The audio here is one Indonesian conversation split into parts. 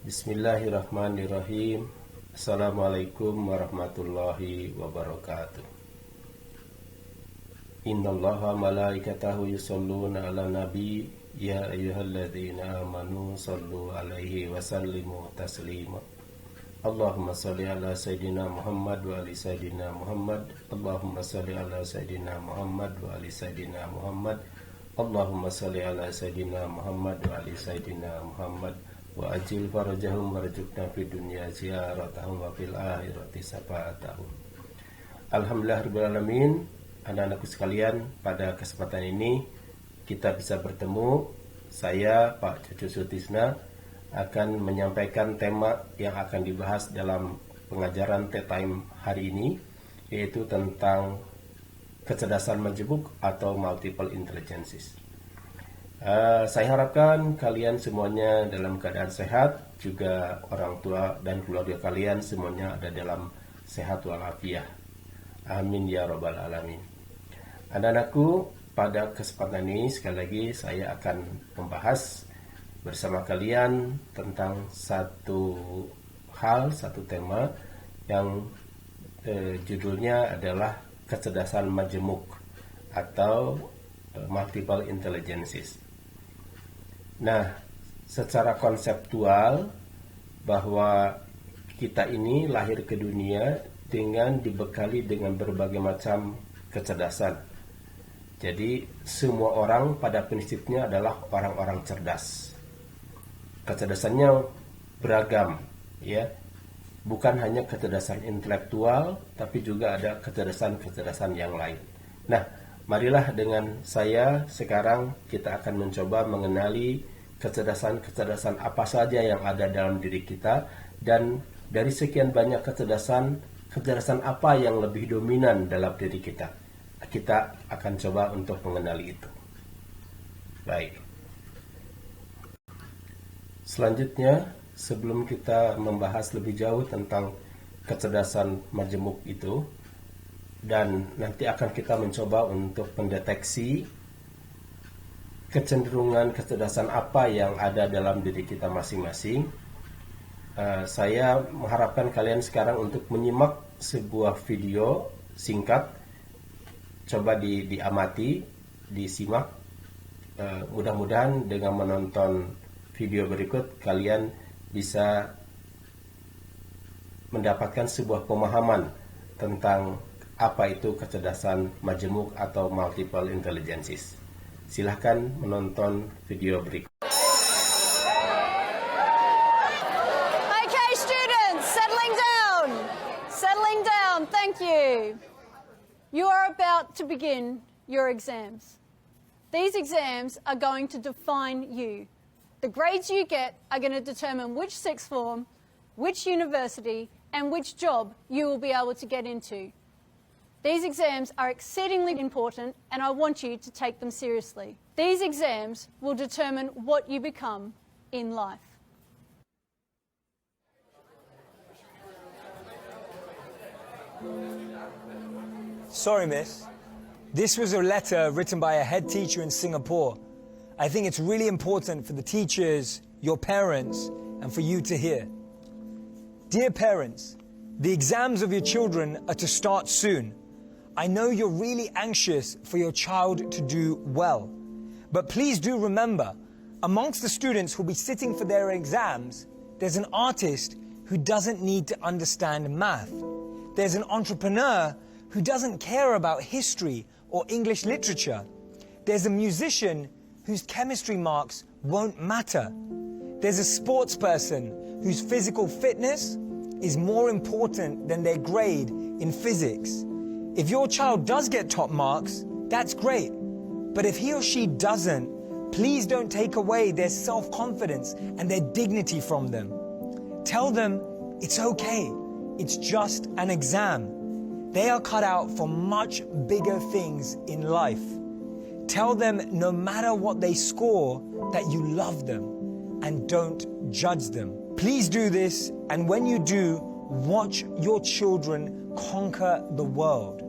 Bismillahirrahmanirrahim. Assalamualaikum warahmatullahi wabarakatuh. Innallaha malaikatahu yusholluna ala nabi ya ayyuhalladzina amanu shallu alaihi wa sallimu taslima. Allahumma shalli ala sayidina Muhammad wa ali sayidina Muhammad. Allahumma shalli ala sayidina Muhammad wa ali sayidina Muhammad. Allahumma shalli ala sayidina Muhammad wa ali sayidina Muhammad. Wa ajil farajahum warjukna fid dunya ziyaratahum wa fil akhirati syafa'atahum. Alhamdulillahirabbil alamin. Anak-anakku sekalian, pada kesempatan ini kita bisa bertemu. Saya Pak Cucu Sutisna akan menyampaikan tema yang akan dibahas dalam pengajaran Tea Time hari ini, yaitu tentang kecerdasan majemuk atau multiple intelligences. Saya harapkan kalian semuanya dalam keadaan sehat, juga orang tua dan keluarga kalian semuanya ada dalam sehat walafiat. Amin ya robbal alamin. Anak-anakku, pada kesempatan ini sekali lagi saya akan membahas bersama kalian tentang satu tema yang judulnya adalah kecerdasan majemuk atau multiple intelligences. Nah, secara konseptual bahwa kita ini lahir ke dunia dengan dibekali dengan berbagai macam kecerdasan. Jadi semua orang pada prinsipnya adalah orang-orang cerdas. Kecerdasannya beragam, ya. Bukan hanya kecerdasan intelektual, tapi juga ada kecerdasan-kecerdasan yang lain. Nah, marilah dengan saya sekarang kita akan mencoba mengenali kecerdasan-kecerdasan apa saja yang ada dalam diri kita, dan dari sekian banyak kecerdasan apa yang lebih dominan dalam diri kita. Kita akan coba untuk mengenali itu. Baik. Selanjutnya, sebelum kita membahas lebih jauh tentang kecerdasan majemuk itu, dan nanti akan kita mencoba untuk mendeteksi kecenderungan kecerdasan apa yang ada dalam diri kita masing-masing, saya mengharapkan kalian sekarang untuk menyimak sebuah video singkat. Coba diamati, disimak. Mudah-mudahan dengan menonton video berikut kalian bisa mendapatkan sebuah pemahaman tentang apa itu kecerdasan majemuk atau multiple intelligences. Silahkan menonton video berikut. Okay, students, settling down, thank you. You are about to begin your exams. These exams are going to define you. The grades you get are going to determine which sixth form, which university, and which job you will be able to get into. These exams are exceedingly important, and I want you to take them seriously. These exams will determine what you become in life. Sorry, miss. This was a letter written by a head teacher in Singapore. I think it's really important for the teachers, your parents, and for you to hear. Dear parents, the exams of your children are to start soon. I know you're really anxious for your child to do well. But please do remember, amongst the students who'll be sitting for their exams, there's an artist who doesn't need to understand math. There's an entrepreneur who doesn't care about history or English literature. There's a musician whose chemistry marks won't matter. There's a sports person whose physical fitness is more important than their grade in physics. If your child does get top marks, that's great. But if he or she doesn't, please don't take away their self-confidence and their dignity from them. Tell them it's okay. It's just an exam. They are cut out for much bigger things in life. Tell them no matter what they score, that you love them and don't judge them. Please do this, and when you do, watch your children conquer the world.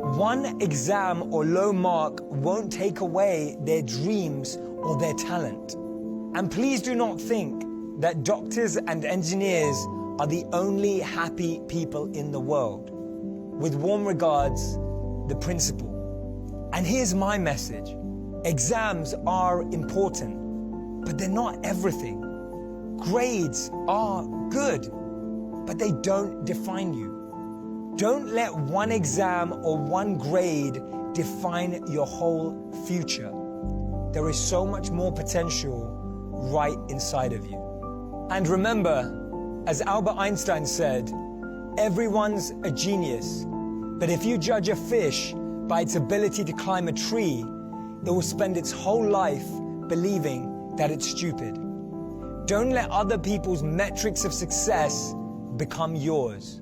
One exam or low mark won't take away their dreams or their talent. And please do not think that doctors and engineers are the only happy people in the world. With warm regards, the principal. And here's my message. Exams are important, but they're not everything. Grades are good, but they don't define you. Don't let one exam or one grade define your whole future. There is so much more potential right inside of you. And remember, as Albert Einstein said, everyone's a genius, but if you judge a fish by its ability to climb a tree, it will spend its whole life believing that it's stupid. Don't let other people's metrics of success become yours.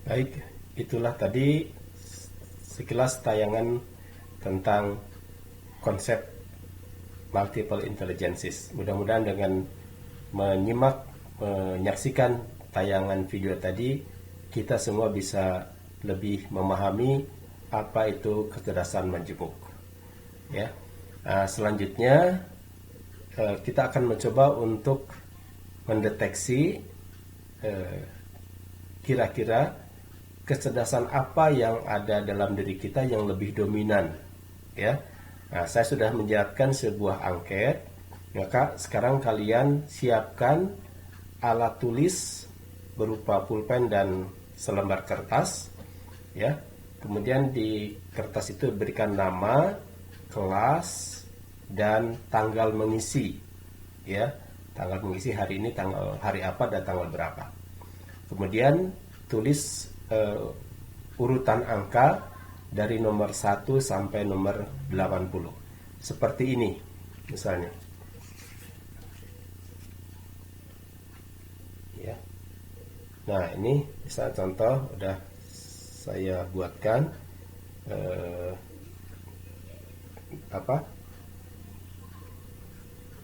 Baik, itulah tadi sekilas tayangan tentang konsep multiple intelligences. Mudah-mudahan dengan menyaksikan tayangan video tadi, kita semua bisa lebih memahami apa itu kecerdasan menjemuk. Ya, selanjutnya kita akan mencoba untuk mendeteksi kira-kira kecerdasan apa yang ada dalam diri kita yang lebih dominan, ya. Nah, saya sudah menyiapkan sebuah angket, maka sekarang kalian siapkan alat tulis berupa pulpen dan selembar kertas, ya. Kemudian di kertas itu berikan nama, kelas, dan tanggal mengisi, ya. Tanggal mengisi hari ini, tanggal hari apa dan tanggal berapa. Kemudian tulis urutan angka dari nomor 1 sampai nomor 80. Seperti ini misalnya. Ya. Nah, ini misalnya contoh udah saya buatkan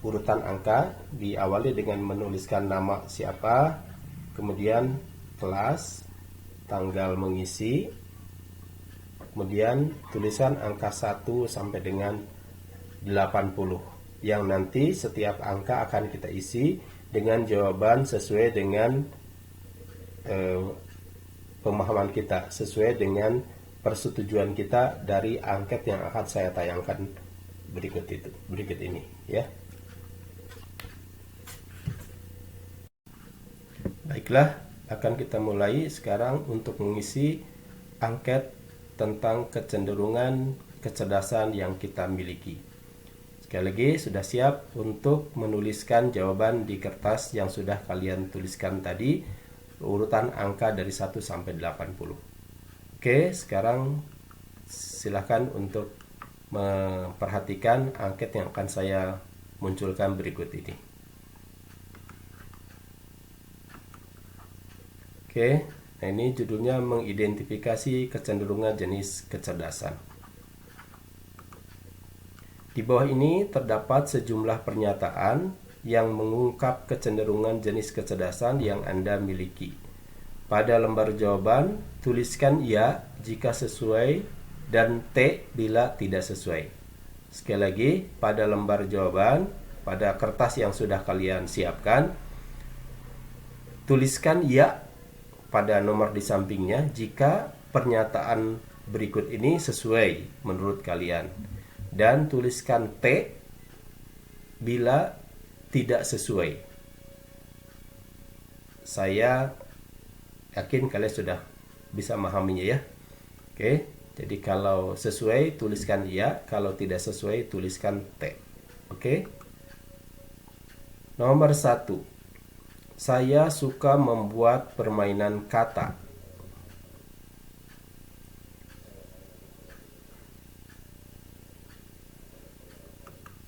urutan angka, diawali dengan menuliskan nama siapa, kemudian kelas, tanggal mengisi, kemudian tulisan angka 1 sampai dengan 80, yang nanti setiap angka akan kita isi dengan jawaban sesuai dengan pemahaman kita, sesuai dengan persetujuan kita dari angket yang akan saya tayangkan berikut ini, ya. Baiklah, akan kita mulai sekarang untuk mengisi angket tentang kecenderungan kecerdasan yang kita miliki. Sekali lagi, sudah siap untuk menuliskan jawaban di kertas yang sudah kalian tuliskan tadi, urutan angka dari 1 sampai 80. Oke, sekarang silakan untuk memperhatikan angket yang akan saya munculkan berikut ini. Oke, nah ini judulnya mengidentifikasi kecenderungan jenis kecerdasan. Di bawah ini terdapat sejumlah pernyataan yang mengungkap kecenderungan jenis kecerdasan yang Anda miliki. Pada lembar jawaban, tuliskan ya jika sesuai dan T bila tidak sesuai. Sekali lagi, pada lembar jawaban, pada kertas yang sudah kalian siapkan, tuliskan ya pada nomor di sampingnya jika pernyataan berikut ini sesuai menurut kalian, dan tuliskan T bila tidak sesuai. Saya yakin kalian sudah bisa memahaminya, ya. Oke, jadi kalau sesuai tuliskan ya, kalau tidak sesuai tuliskan T. Oke. Nomor 1. Saya suka membuat permainan kata.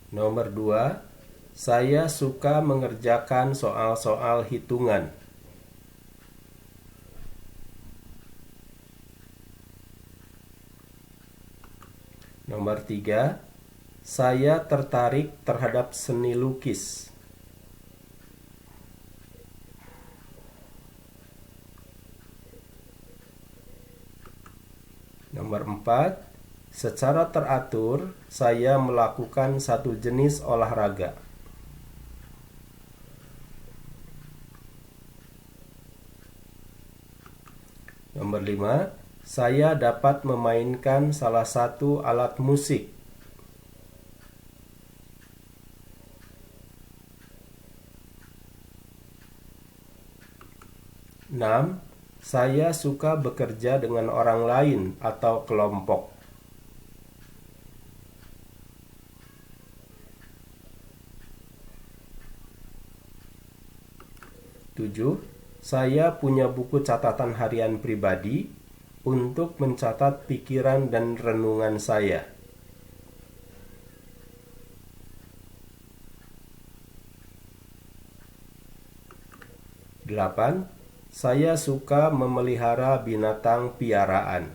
Nomor 2, saya suka mengerjakan soal-soal hitungan. Nomor 3, saya tertarik terhadap seni lukis. Nomor 4, secara teratur saya melakukan satu jenis olahraga. Nomor 5, saya dapat memainkan salah satu alat musik. Enam, saya suka bekerja dengan orang lain atau kelompok. Tujuh, saya punya buku catatan harian pribadi untuk mencatat pikiran dan renungan saya. Delapan, saya suka memelihara binatang piaraan.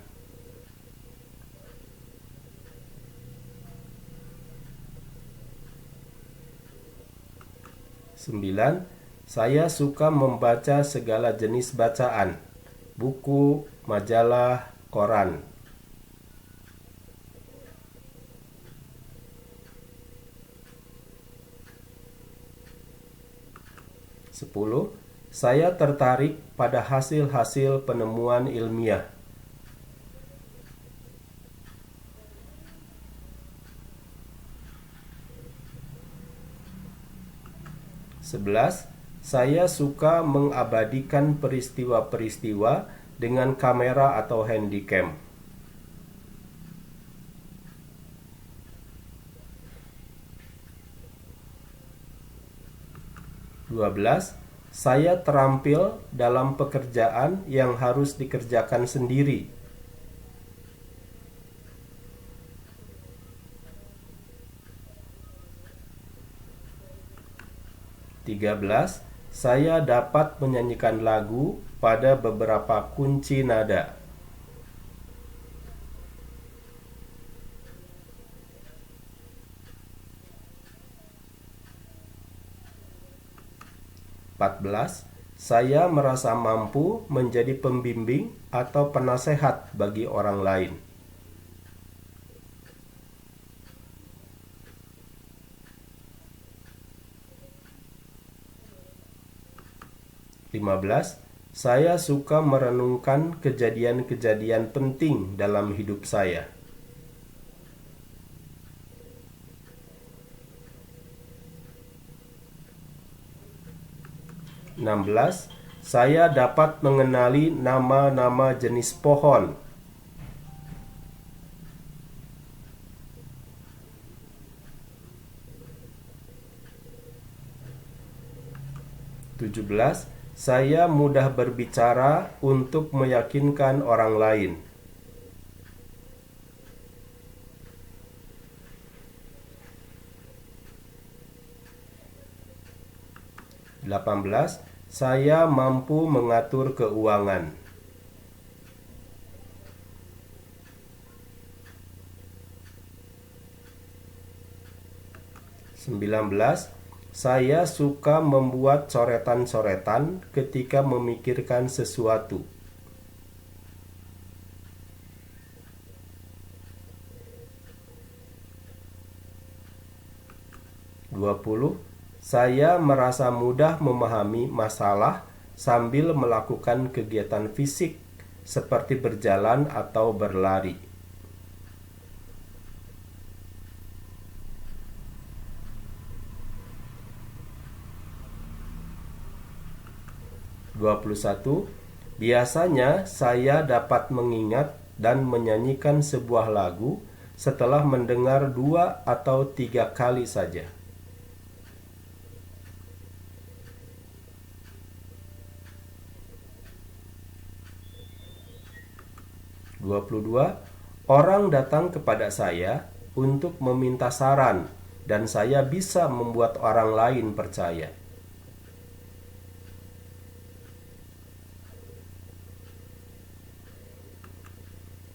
Sembilan, saya suka membaca segala jenis bacaan, buku, majalah, koran. 10. Saya tertarik pada hasil-hasil penemuan ilmiah. 11. Saya suka mengabadikan peristiwa-peristiwa dengan kamera atau handycam. 12. Saya terampil dalam pekerjaan yang harus dikerjakan sendiri. 13. Saya dapat menyanyikan lagu pada beberapa kunci nada. 14. Saya merasa mampu menjadi pembimbing atau penasehat bagi orang lain. 15. Saya suka merenungkan kejadian-kejadian penting dalam hidup saya. 16. Saya dapat mengenali nama-nama jenis pohon. 17. Saya mudah berbicara untuk meyakinkan orang lain. 18. Saya mampu mengatur keuangan. 19. Saya suka membuat coretan-coretan ketika memikirkan sesuatu. 20. Saya merasa mudah memahami masalah sambil melakukan kegiatan fisik seperti berjalan atau berlari. 21. Biasanya saya dapat mengingat dan menyanyikan sebuah lagu setelah mendengar 2 atau 3 kali saja. 22. Orang datang kepada saya untuk meminta saran dan saya bisa membuat orang lain percaya.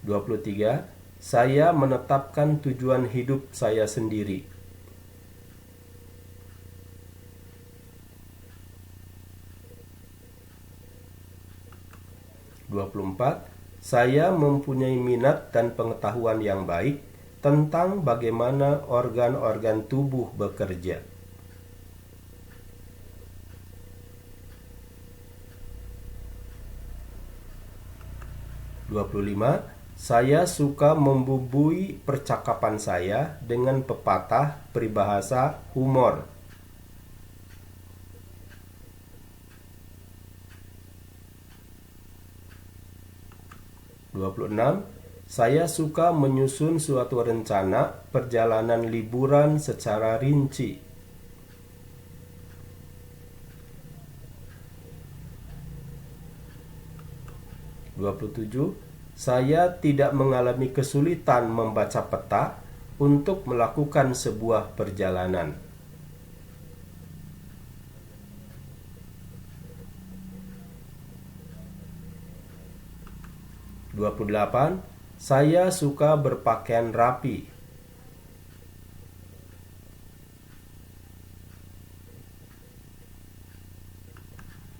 (23) Saya menetapkan tujuan hidup saya sendiri. (24) Saya mempunyai minat dan pengetahuan yang baik tentang bagaimana organ-organ tubuh bekerja. (25) Saya suka membumbui percakapan saya dengan pepatah, peribahasa, humor. (26) Saya suka menyusun suatu rencana perjalanan liburan secara rinci. (27) Saya tidak mengalami kesulitan membaca peta untuk melakukan sebuah perjalanan. (28) Saya suka berpakaian rapi.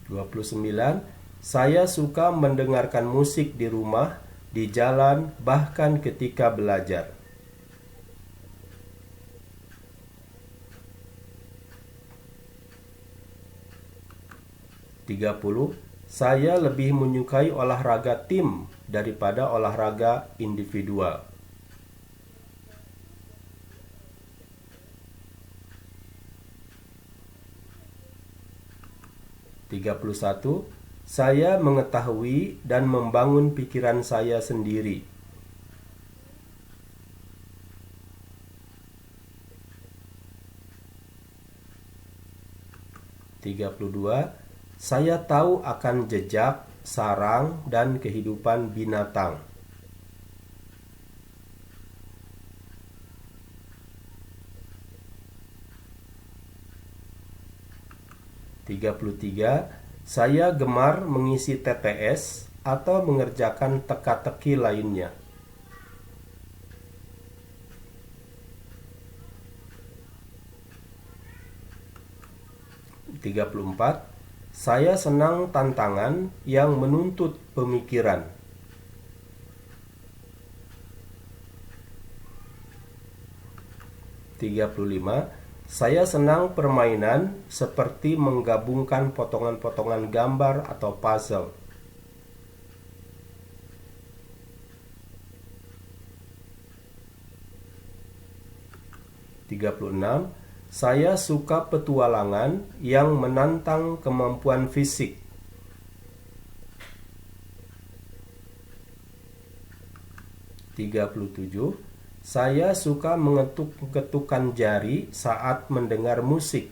(29) Saya suka mendengarkan musik di rumah, di jalan, bahkan ketika belajar. (30) Saya lebih menyukai olahraga tim daripada olahraga individual. (31) Saya mengetahui dan membangun pikiran saya sendiri. (32) Saya tahu akan jejak, sarang, dan kehidupan binatang. (33) Saya gemar mengisi TTS atau mengerjakan teka-teki lainnya. (34) Saya senang tantangan yang menuntut pemikiran. (35) Saya senang permainan seperti menggabungkan potongan-potongan gambar atau puzzle. (36) Saya suka petualangan yang menantang kemampuan fisik. (37) Saya suka mengetuk-ketukan jari saat mendengar musik.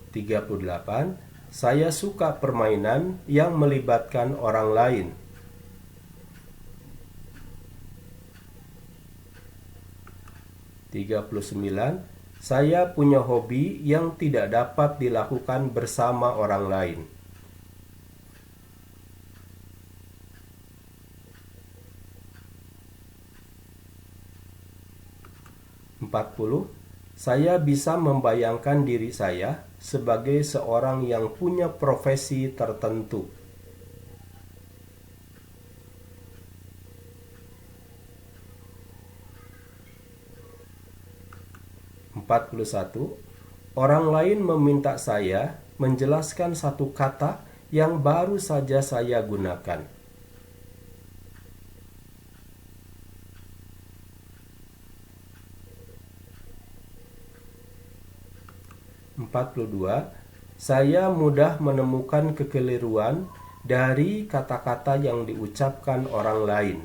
(38) Saya suka permainan yang melibatkan orang lain. (39) Saya punya hobi yang tidak dapat dilakukan bersama orang lain. 40. Saya bisa membayangkan diri saya sebagai seorang yang punya profesi tertentu. Orang lain meminta saya menjelaskan satu kata yang baru saja saya gunakan. 42. Saya mudah menemukan kekeliruan dari kata-kata yang diucapkan orang lain.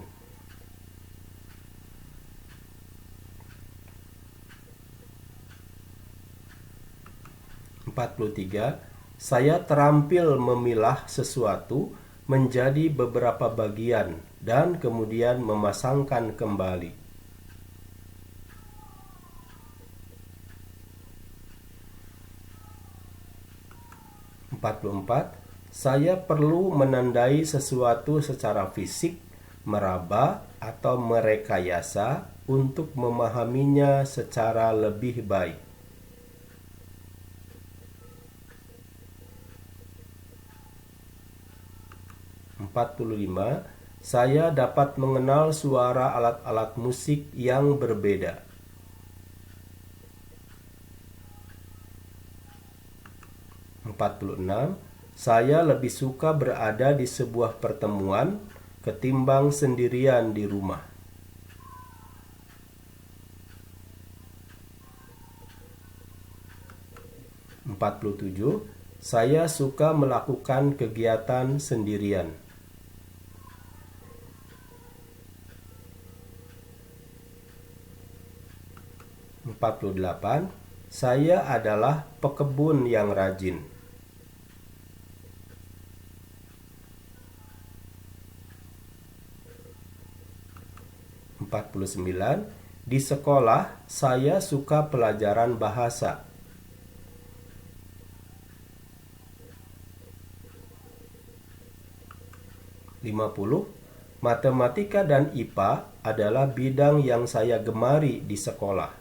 43. Saya terampil memilah sesuatu menjadi beberapa bagian dan kemudian memasangkan kembali. 44. Saya perlu menandai sesuatu secara fisik, meraba atau merekayasa untuk memahaminya secara lebih baik. 45. Saya dapat mengenal suara alat-alat musik yang berbeda. 46. Saya lebih suka berada di sebuah pertemuan ketimbang sendirian di rumah. 47. Saya suka melakukan kegiatan sendirian. 48. Saya adalah pekebun yang rajin. 49. Di sekolah, saya suka pelajaran bahasa. 50. Matematika dan IPA adalah bidang yang saya gemari di sekolah.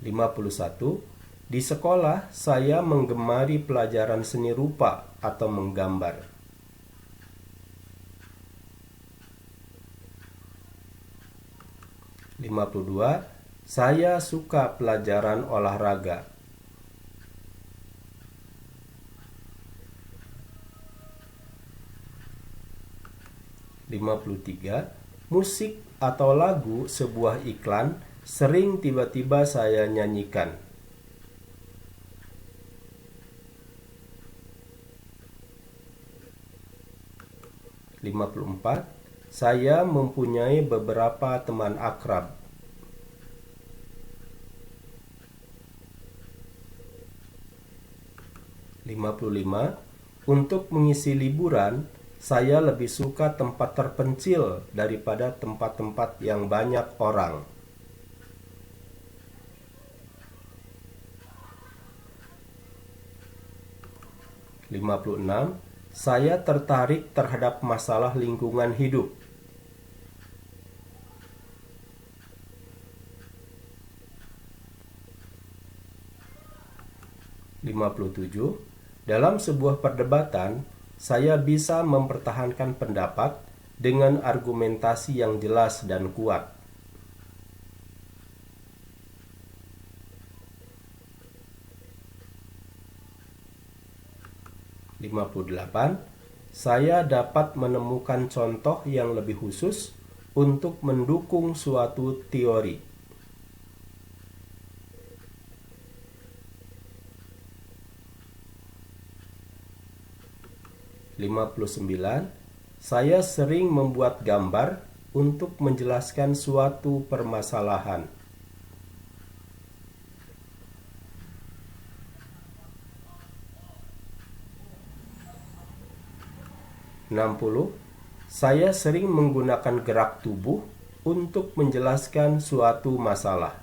51. Di sekolah, saya menggemari pelajaran seni rupa atau menggambar. 52. Saya suka pelajaran olahraga. 53. Musik atau lagu sebuah iklan sering tiba-tiba saya nyanyikan. 54. Saya mempunyai beberapa teman akrab. 55. Untuk mengisi liburan, saya lebih suka tempat terpencil daripada tempat-tempat yang banyak orang. 56. Saya tertarik terhadap masalah lingkungan hidup. 57. Dalam sebuah perdebatan, saya bisa mempertahankan pendapat dengan argumentasi yang jelas dan kuat. 58. Saya dapat menemukan contoh yang lebih khusus untuk mendukung suatu teori. 59. Saya sering membuat gambar untuk menjelaskan suatu permasalahan. 60. Saya sering menggunakan gerak tubuh untuk menjelaskan suatu masalah.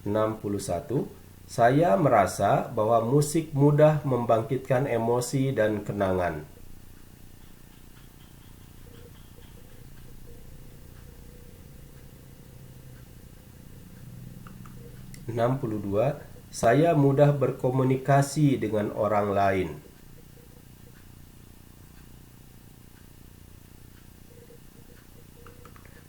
61. Saya merasa bahwa musik mudah membangkitkan emosi dan kenangan. 62. Saya mudah berkomunikasi dengan orang lain.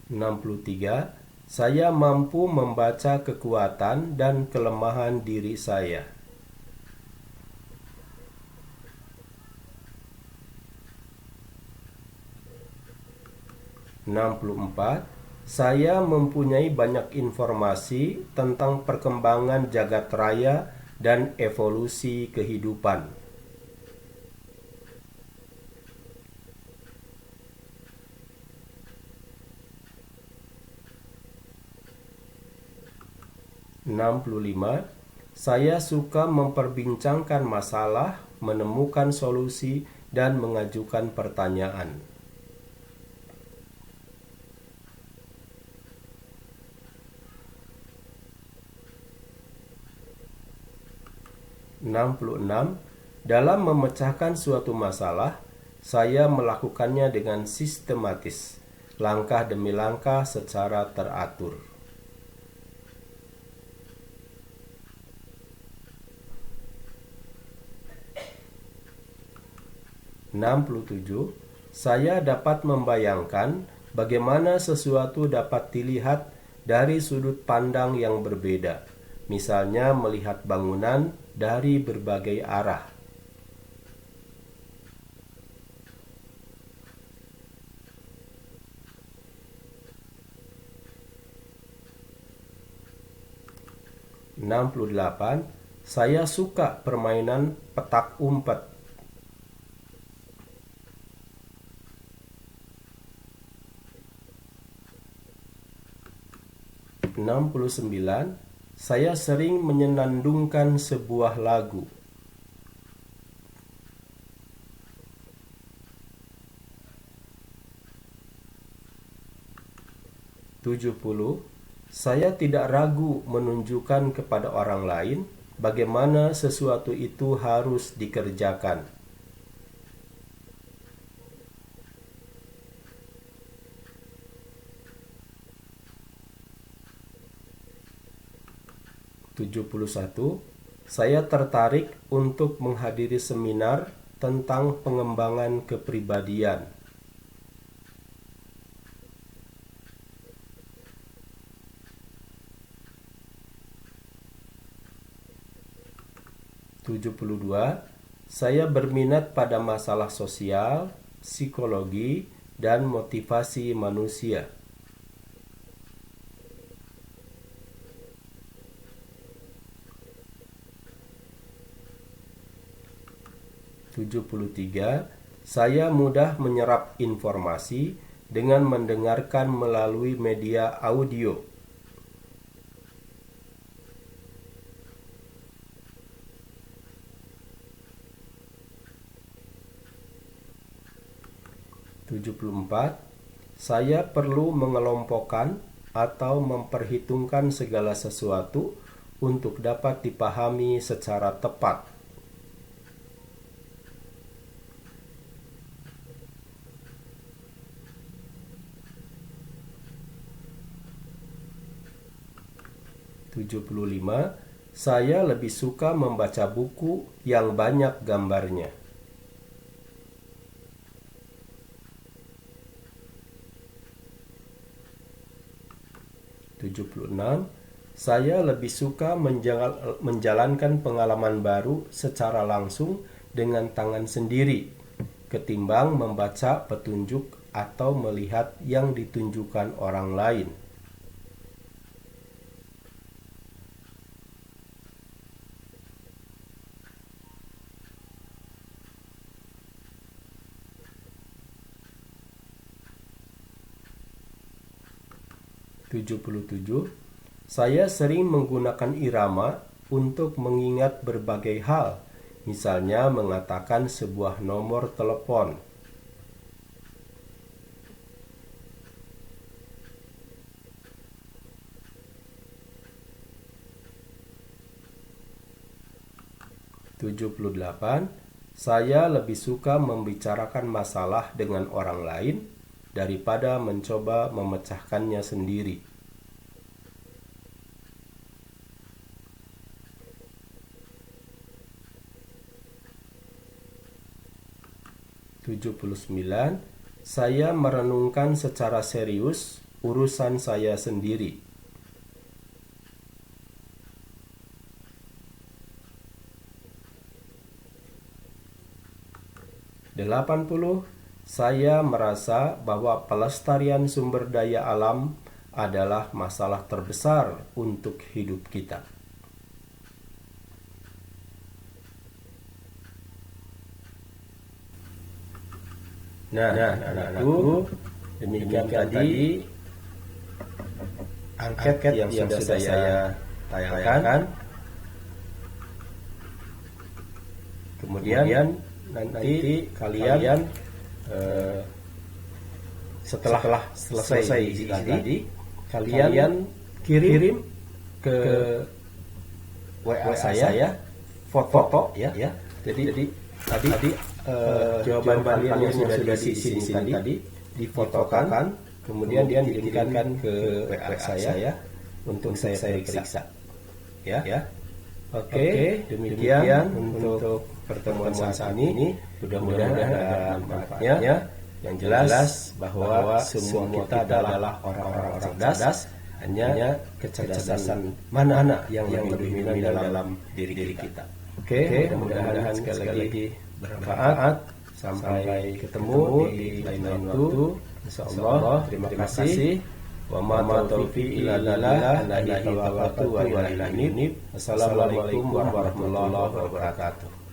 63. Saya mampu membaca kekuatan dan kelemahan diri saya. 64. Saya mempunyai banyak informasi tentang perkembangan jagat raya dan evolusi kehidupan. 65. 65. Saya suka memperbincangkan masalah, menemukan solusi, dan mengajukan pertanyaan. 66. Dalam memecahkan suatu masalah, saya melakukannya dengan sistematis, langkah demi langkah secara teratur. 67. Saya dapat membayangkan bagaimana sesuatu dapat dilihat dari sudut pandang yang berbeda, misalnya melihat bangunan dari berbagai arah. 68. Saya suka permainan petak umpet. 69. Saya sering menyenandungkan sebuah lagu. 70. Saya tidak ragu menunjukkan kepada orang lain bagaimana sesuatu itu harus dikerjakan. 71. Saya tertarik untuk menghadiri seminar tentang pengembangan kepribadian. 72. Saya berminat pada masalah sosial, psikologi, dan motivasi manusia. 73. Saya mudah menyerap informasi dengan mendengarkan melalui media audio. 74. Saya perlu mengelompokkan atau memperhitungkan segala sesuatu untuk dapat dipahami secara tepat. 75. Saya lebih suka membaca buku yang banyak gambarnya. 76. Saya lebih suka menjalankan pengalaman baru secara langsung dengan tangan sendiri ketimbang membaca petunjuk atau melihat yang ditunjukkan orang lain. 77. Saya sering menggunakan irama untuk mengingat berbagai hal, misalnya mengatakan sebuah nomor telepon. 78. Saya lebih suka membicarakan masalah dengan orang lain daripada mencoba memecahkannya sendiri. 79. Saya merenungkan secara serius urusan saya sendiri. 80. Saya merasa bahwa pelestarian sumber daya alam adalah masalah terbesar untuk hidup kita. Nah, anak-anakku, demikian tadi angket yang sudah saya tayangkan. Kemudian nanti kalian setelah selesai tadi, kalian kirim ke WA saya foto ya. Jadi tadi jawaban kalian yang sudah di sini tadi difotokan, kemudian dikirimkan ke WA saya untuk saya periksa. Ya. Oke, demikian untuk pertemuan saat ini. Mudah-mudahan ada manfaatnya. Yang jelas bahwa semua kita adalah orang-orang cerdas, hanya kecerdasan mana yang lebih dominan dalam diri kita. Oke, mudah-mudahan sekali lagi bermanfaat. Sampai ketemu di lain waktu. Insyaallah. Terima kasih. Wa ma taufiqi illa billah. Alaihi tawakkaltu wa ilaihi unib. Assalamualaikum warahmatullahi wabarakatuh.